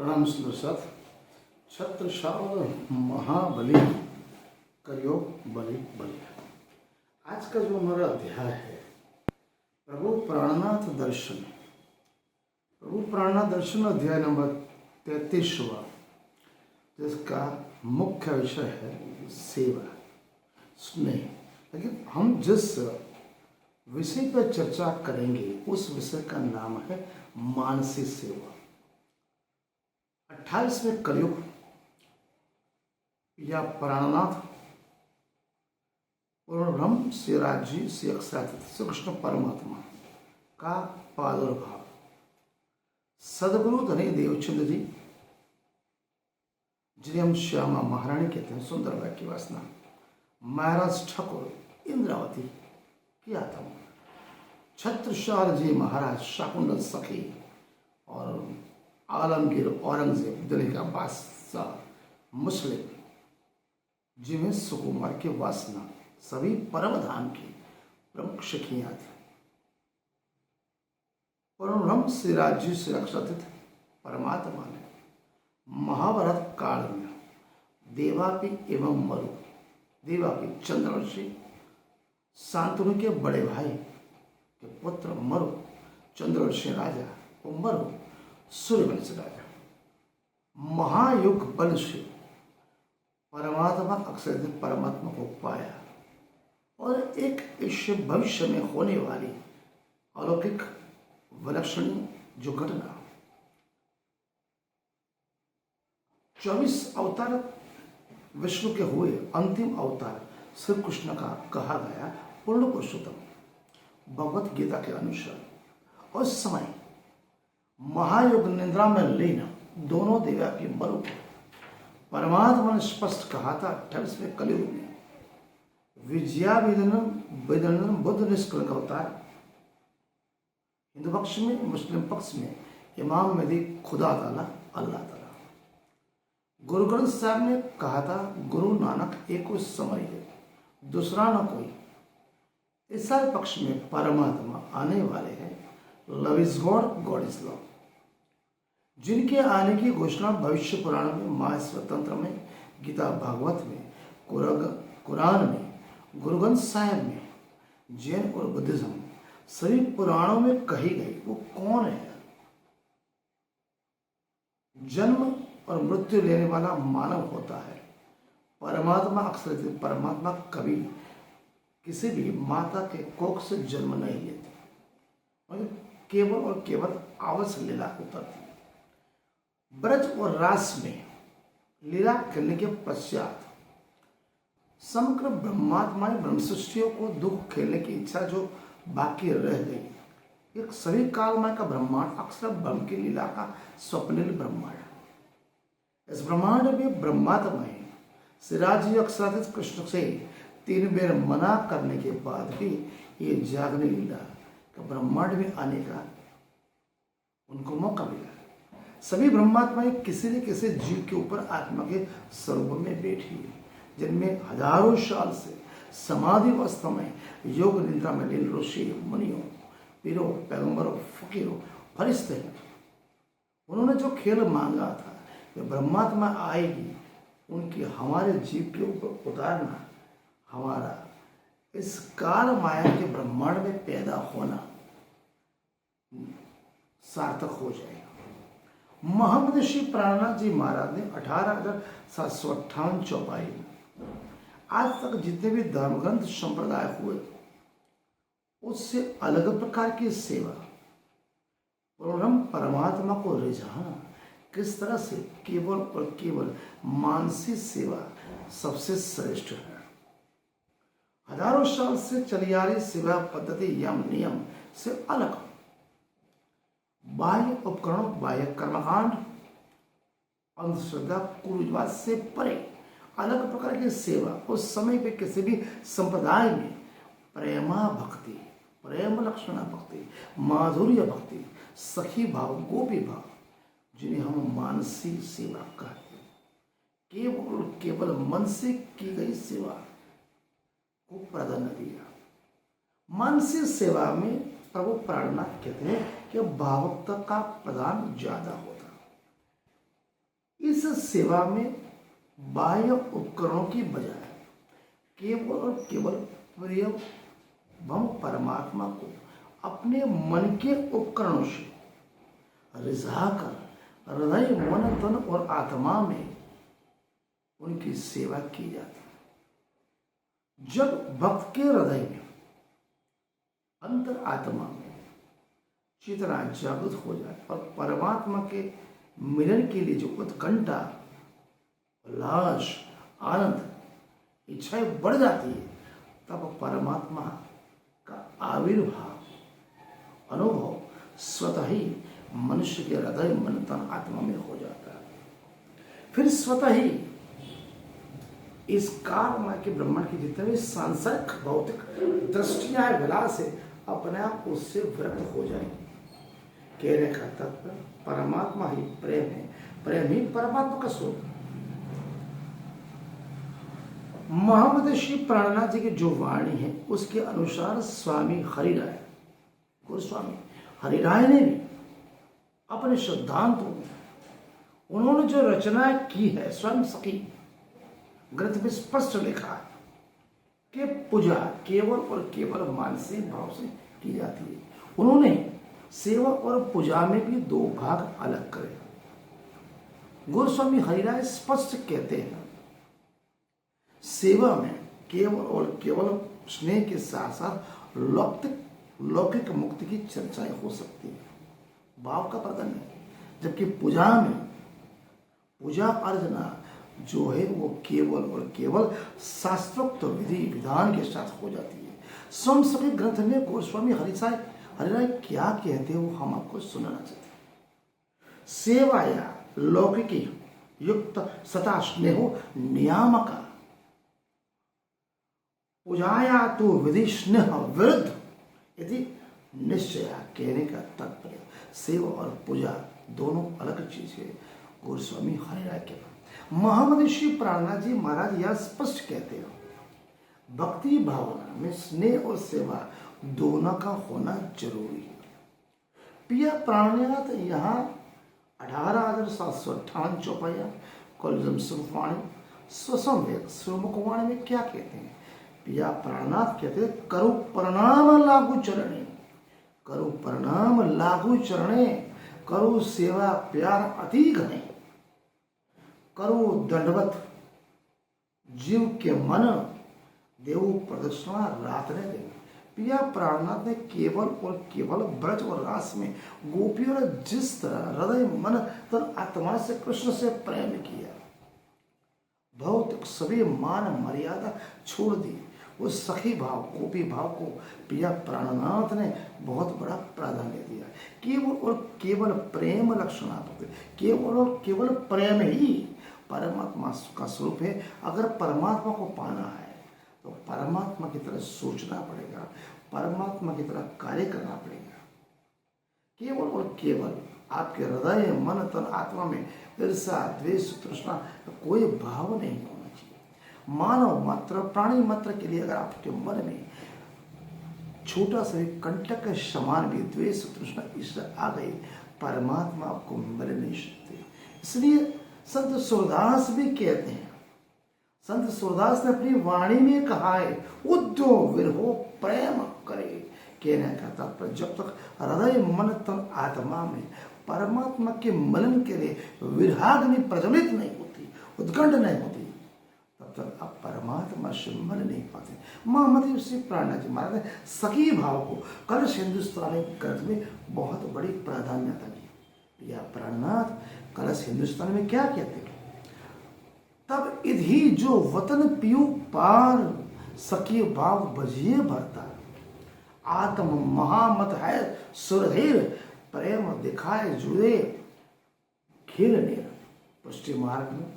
प्रणाम सुंदर साथ। छत्रसाल महाबली करियो बलि बलि। आज का जो हमारा अध्याय है प्रभु प्राणनाथ दर्शन। प्रभु प्राणनाथ दर्शन अध्याय नंबर 33वां, जिसका मुख्य विषय है सेवा, स्नेह। लेकिन हम जिस विषय पर चर्चा करेंगे उस विषय का नाम है मानसी सेवा। 28वें कलयुग या प्राणनाथ पूर्ण ब्रह्म श्री राजी श्री अक्षरातीत श्री कृष्ण परमात्मा का प्रादुर्भाव सदगुरु धनी देवचंद जी, जिन्हें हम श्यामा महारानी कहते हैं, सुंदर वाक्य वासना, महाराज ठाकुर इंद्रावती की आत्मा, छत्रसाल जी महाराज शाकुंडल सखी और आलमगीर औरंगजेब दिल्ली का बादशाह मुस्लिम, जिनमें सुकुमार की वासना, सभी परम धाम की प्रमुख सखियां थी। परम श्री राज्य से अक्षरातीत परमात्मा ने महाभारत काल में देवापी एवं मरु, देवापी चंद्रवंशी शांतनु के बड़े भाई के पुत्र मरु चंद्रवंशी राजा और मरु सूर्यवंशी राजा महायुग बल से परमात्मा अक्षर परमात्मा को पाया और एक इस भविष्य में होने वाली अलौकिक विलक्षण जो घटना 24 अवतार विष्णु के हुए अंतिम अवतार श्री कृष्ण का कहा गया पूर्ण पुरुषोत्तम भगवत गीता के अनुसार उस समय महायुग निद्रा में लीन दोनों देवा की मरु को परमात्मा ने स्पष्ट कहा था 28वें कलयुग में विजया विदनन बुद्ध निष्कलंक अवतार, हिंदू पक्ष में मुस्लिम पक्ष में इमाम मेहदी खुदा ताला अल्लाह ताला। गुरु ग्रंथ साहब ने कहा था गुरु नानक एक समय है, दूसरा न कोई। ईसाई पक्ष में परमात्मा आने वाले हैं, love is God, God is love, जिनके आने की घोषणा भविष्य पुराण में, महास्वतंत्र में, गीता भागवत में, कुरान में, गुरु ग्रंथ साहिब में, जैन और बुद्धिज्म सभी पुराणों में कही गई। वो कौन है? जन्म और मृत्यु लेने वाला मानव होता है। परमात्मा अक्षर परमात्मा कभी किसी भी माता के कोख से जन्म नहीं लेते, मतलब केवल और केवल आवश्य लीला उतरती। ब्रज और रास में लीला करने के पश्चात समग्र ब्रह्मात्माई ब्रह्म सृष्टियों को दुख खेलने की इच्छा जो बाकी रह गई, एक सभी कालमय का ब्रह्मांड अक्षर ब्रह्म की लीला का स्वप्निल ब्रह्मांड। इस ब्रह्मांड में ब्रह्मात्मा सिराजी अक्षरातीत कृष्ण से 3 बेर मना करने के बाद भी ये जागने लीला का ब्रह्मांड में आने का उनको मौका मिला। सभी ब्रह्मात्माएं किसी न किसी जीव के ऊपर आत्मा के स्वरूप में बैठी है, जिनमें हजारों साल से समाधि अवस्था में योग निद्रा में लीन ऋषि मुनियों, पीरों, पैगंबरों, फकीरों, फरिश्ते हैं। उन्होंने जो खेल मांगा था कि ब्रह्मात्मा आएगी, उनकी हमारे जीव के ऊपर उतारना, हमारा इस काल माया के ब्रह्मांड में पैदा होना सार्थक हो जाएगा। मोहम्मद श्री प्राणनाथ जी महाराज ने 18,758 चौपाई में आज तक जितने भी धर्म ग्रंथ संप्रदाय हुए उससे अलग प्रकार की सेवा, परमात्मा को रिझाना, किस तरह से केवल और केवल मानसिक सेवा सबसे श्रेष्ठ है। हजारों साल से चली आ रही सेवा पद्धति यम नियम से अलग, बाह्य उपकरण, बाह्य कर्मकांड, अंधश्रद्धा, कुरीतिवाद से परे अलग प्रकार की सेवा उस समय पे किसी भी संप्रदाय में प्रेमा भक्ति, प्रेम लक्षणा भक्ति, माधुर्य भक्ति, सखी भाव, गोपी भाव, जिन्हें हम मानसी सेवा कहते हैं, केवल केवल मन से की गई सेवा को प्राधान्य दिया। मानसी सेवा में प्रभु प्राणनाथ कहते हैं कि भावुकता का प्रदान ज्यादा होता। इस सेवा में बाह्य उपकरणों की बजाय केवल और केवल प्रिय हम परमात्मा को अपने मन के उपकरणों से रिझाकर हृदय, मन, तन और आत्मा में उनकी सेवा की जाती है। जब भक्त के हृदय में, अंतर आत्मा में चेतना जागृत हो जाए और परमात्मा के मिलन के लिए जो उत्कंठा, उल्लास, आनंद, इच्छाएं बढ़ जाती है, तब परमात्मा का आविर्भाव, अनुभव स्वतः ही मनुष्य के हृदय, मन, तन, आत्मा में हो जाता है। फिर स्वतः ही इस काल के ब्रह्मांड की जितने भी सांसारिक भौतिक दृष्टियां, विलास है, अपने आप उससे विरक्त हो जाएंगे। कहने का तात्पर्य परमात्मा ही प्रेम है, प्रेम ही परमात्मा का स्वरूप है। महामदर्शी प्राणनाथ जी की जो वाणी है उसके अनुसार स्वामी हरिराय, गोस्वामी हरिराय ने भी अपने सिद्धांतों में उन्होंने जो रचना की है, स्वयं सखी ग्रंथ में स्पष्ट लिखा है कि पूजा केवल और केवल मानसिक भाव से की जाती है। उन्होंने सेवा और पूजा में भी दो भाग अलग करे। गोस्वामी हरिराय स्पष्ट कहते हैं, सेवा में केवल और केवल स्नेह के साथ साथ लौकिक मुक्ति की चर्चाएं हो सकती है, भाव का प्रदान है। जबकि पूजा में पूजा अर्चना जो है वो केवल और केवल शास्त्रोक्त विधि विधान के साथ हो जाती है। स्वयं सभी ग्रंथ में गोस्वामी हरिराय क्या कहते हैं वो हम आपको सुनाना चाहते हैं। सेवाया लौकिकी युक्त सता स्नेहो नियामका, पूजाया तो विधि स्नेह विरुद्ध यदि निश्चय। कहने का तात्पर्य सेवा और पूजा दोनों अलग चीज है। गोस्वामी हरिराय के महामनीषी प्राणनाथ जी महाराज यह स्पष्ट कहते हैं, भक्ति भावना में स्नेह और सेवा दोनों का होना जरूरी है। पिया प्राणनाथ यहाँ 18,758 चौपाया कॉलिज्म स्वरूपवाणी स्वसंवेक स्वमुखवाणी में क्या कहते हैं। पिया प्राणनाथ कहते हैं, करो परिणाम लागू चरणे, करो परिणाम लागू चरणे, करो सेवा प्यार अति घने, करो दंडवत जीव के मन, देव प्रदक्षिणा रात ने दे। पिया प्राणनाथ ने केवल और केवल ब्रज और रास में गोपियों ने जिस तरह हृदय, मन, तन, आत्मा से कृष्ण से प्रेम किया, भौतिक सभी मान मर्यादा छोड़ दी, उस सखी भाव, गोपी भाव को पिया प्राणनाथ ने बहुत बड़ा प्राधान्य दिया। केवल और केवल प्रेम लक्षणात्मक, केवल और केवल प्रेम ही परमात्मा का स्वरूप है। अगर परमात्मा को पाना है तो परमात्मा की तरह सोचना पड़ेगा, परमात्मा की तरह कार्य करना पड़ेगा। केवल और केवल आपके हृदय, मन, तन, आत्मा में ईर्ष्या, द्वेष, तृष्णा कोई भाव नहीं होना चाहिए। मानव मात्र, प्राणी मात्र के लिए अगर आपके मन में छोटा सा कंटक के समान भी द्वेष, तृष्णा, ईर्ष्या आ गई, परमात्मा आपको मिल नहीं सकते। इसलिए संत सूरदास भी कहते हैं, संत सूरदास ने अपनी वाणी में कहा है, उद्यो विरहो प्रेम करे। कहने का तात्पर्य जब तक हृदय, मन, तन, आत्मा में परमात्मा के मिलन के लिए विराग्नि प्रज्वलित नहीं होती, उत्कंठ नहीं होती, तब तक आप परमात्मा से मिल नहीं पाते। महामती श्री प्राणनाथ जी महाराज ने सखी भाव को कलश हिंदुस्तानी ग्रंथ में बहुत बड़ी प्राधान्यता दी। या प्राणनाथ कलश हिंदुस्तान में क्या कहते हैं, तब इधि जो वतन पियू पार, सखी भाव बजिए भरता, आत्म महामत है सुरधीर, प्रेम दिखाए जुड़े खेल नेर। पुष्टि मार्ग में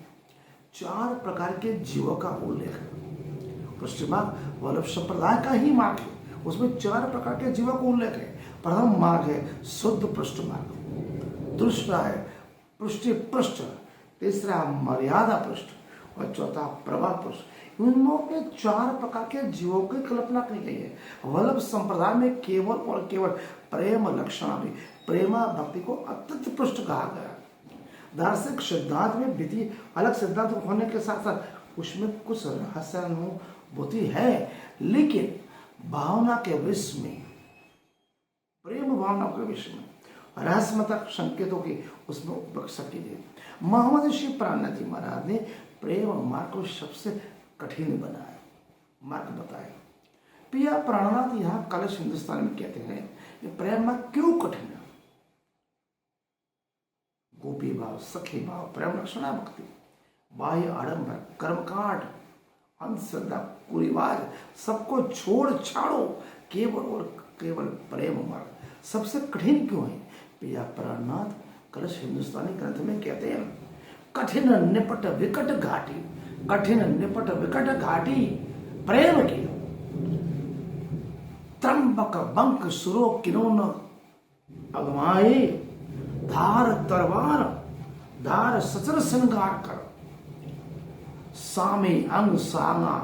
4 प्रकार के जीवों का उल्लेख है। पुष्टि मार्ग वल्लभ संप्रदाय का ही मार्ग है, उसमें 4 प्रकार के जीवों का उल्लेख है। प्रथम मार्ग है शुद्ध पृष्ठ मार्ग, दूसरा है पृष्ठि पृष्ठ, तीसरा मर्यादा पृष्ठ और चौथा प्रभा पृष्ठ। इनमें 4 प्रकार के जीवों की कल्पना की गई है। वल्लभ संप्रदाय में केवल और केवल प्रेम लक्षण में प्रेमा भक्ति को अत्यंत पृष्ठ कहा गया। दार्शनिक सिद्धांत में विधि अलग सिद्धांत होने के साथ साथ उसमें कुछ रहस्यानुभूति है, लेकिन भावना के विषय में, प्रेम भावना के विषय में रहस्यमतक संकेतों की उसमें उपेक्षा की गई। मोहम्मद श्री प्राणनाथ जी महाराज ने प्रेम मार्ग को सबसे कठिन बनाया, मार्ग बताया। पिया प्राणनाथ यहाँ कलश हिंदुस्तान में कहते हैं कि प्रेम मार्ग क्यों कठिन है। गोपी भाव, सखी भाव, प्रेम लक्षणा भक्ति, बाह्य आडंबर, कर्मकांड, अंधश्रद्धा, कुरिवाज सबको छोड़ छाड़ो, केवल और केवल प्रेम मार्ग सबसे कठिन क्यों है। पिया प्राणनाथ कलश हिंदुस्तानी ग्रंथ में कहते हैं, कठिन निपट विकट घाटी, कठिन निपट विकट घाटी प्रेम की, त्रंबक बंक सुरो किनोन अगमाए, धार तरवार धार सचर श्रृंगार कर, सामे अंग सागा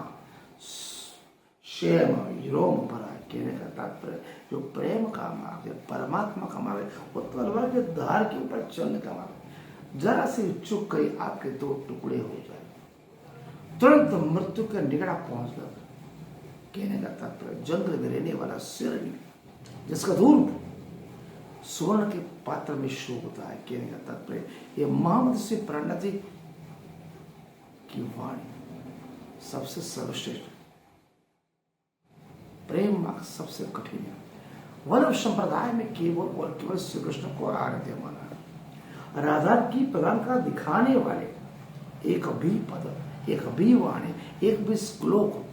शेम रोम भरा। कहने का तात्पर्य जो प्रेम का मार्ग है, परमात्मा का मार्ग है, वो तलवार के धार के ऊपर चलने का मार्ग है। जरा सी चुक गई आपके दो टुकड़े हो जाए, तुरंत मृत्यु के निकट पहुंच गए। कहने का तात्पर्य जंगल में रहने वाला शेर जिसका दूर स्वर्ण के पात्र में शोभता है। कहने का तात्पर्य ये मोहम्मद से प्राणनाथ जी की वाणी सबसे सर्वश्रेष्ठ, प्रेम मार्ग सबसे कठिन है। वल्लभ संप्रदाय में केवल और केवल श्री कृष्ण को आराध्य माना है। राधा की प्रधानता दिखाने वाले एक भी पद, एक भी वाणी, एक भी श्लोक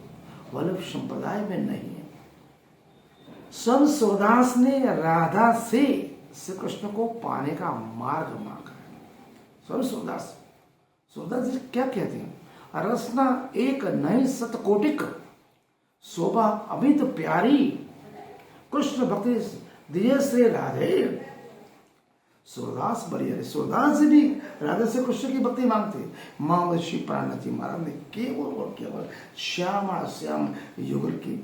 वल्लभ संप्रदाय में नहीं है। संत सूरदास ने राधा से श्री कृष्ण को पाने का मार्ग मांगा है। संत सूरदास जी क्या कहते हैं, रसना एक नई सतकोटिक, शोभा अमित प्यारी, कृष्ण भक्ति दिए से राधे। सूरदास बरिया, सूरदास जी भी राधा से कृष्ण की भक्ति मांगते। मोहम्मद श्री प्राणनाथ जी महाराज ने केवल और केवल श्यामा श्याम युगल की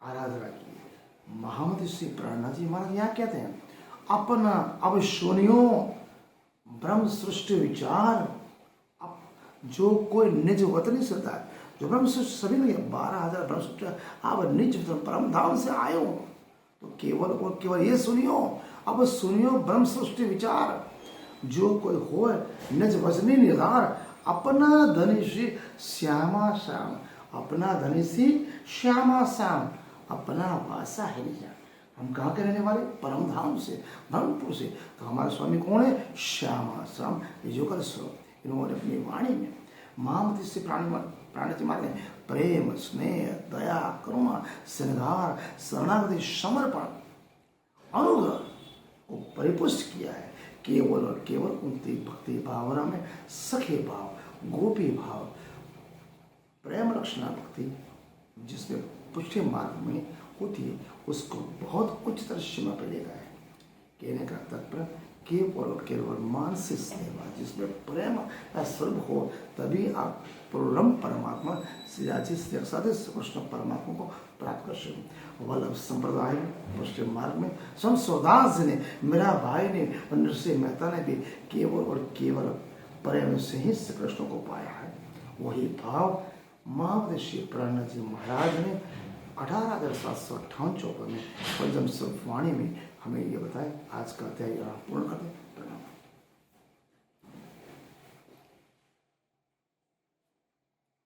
आराधना की। मोहम्मद श्री प्राणनाथ जी महाराज यहाँ कहते हैं, अपना अब सुनियो ब्रह्म सृष्टि विचार, जो कोई निज वतनी श्रद्धा, जो ब्रह्म सृष्टि सभी ने 12,000 ब्रह्म सृष्टि आप निज परम धाम से आए हो, तो केवल और केवल ये सुनियो, अब सुनियो ब्रह्म सृष्टि विचार, जो कोई हो निज वचनी निर्धार, अपना धनिषी श्यामा श्याम, अपना धनिषी श्यामा श्याम, अपना वासा है निजा। हम कहाँ के रहने वाले, परम धाम से, ब्रह्मपुर से। तो हमारे स्वामी कौन है, श्यामा श्याम युगल स्वरूप। इन्होंने अपनी वाणी में मोहम्मद से प्राणनाथ जी महाराज ने प्रेम, स्नेह, दया, करुणा, श्रृंगार, शरणागति, समर्पण, अनुग्रह को परिपुष्ट किया है। केवल और केवल उनकी भक्ति भावना में सखे भाव, गोपी भाव, प्रेम लक्षणा भक्ति जिसमें पुष्टि मार्ग में होती है, उसको बहुत उच्चतर सीमा पर ले गया है। कहने का तात्पर्य केवल और केवल मानसिक सेवा जिसमें प्रेम का स्वरूप हो, तभी आप पूर्णम परमात्मा श्री कृष्ण परमात्मा को प्राप्त कर सकें। वल्लभ संप्रदाय में, पश्चिम मार्ग में संत सूरदास जी ने, मेरा भाई ने, नरसिंह मेहता ने भी केवल और केवल प्रेम से ही श्री कृष्ण को पाया है। वही भाव मोहम्मद श्री प्राणनाथ जी महाराज ने 18,758 में पंचम वाणी में हमें ये बताया। आज का अध्याय यहाँ पूर्ण कर दें।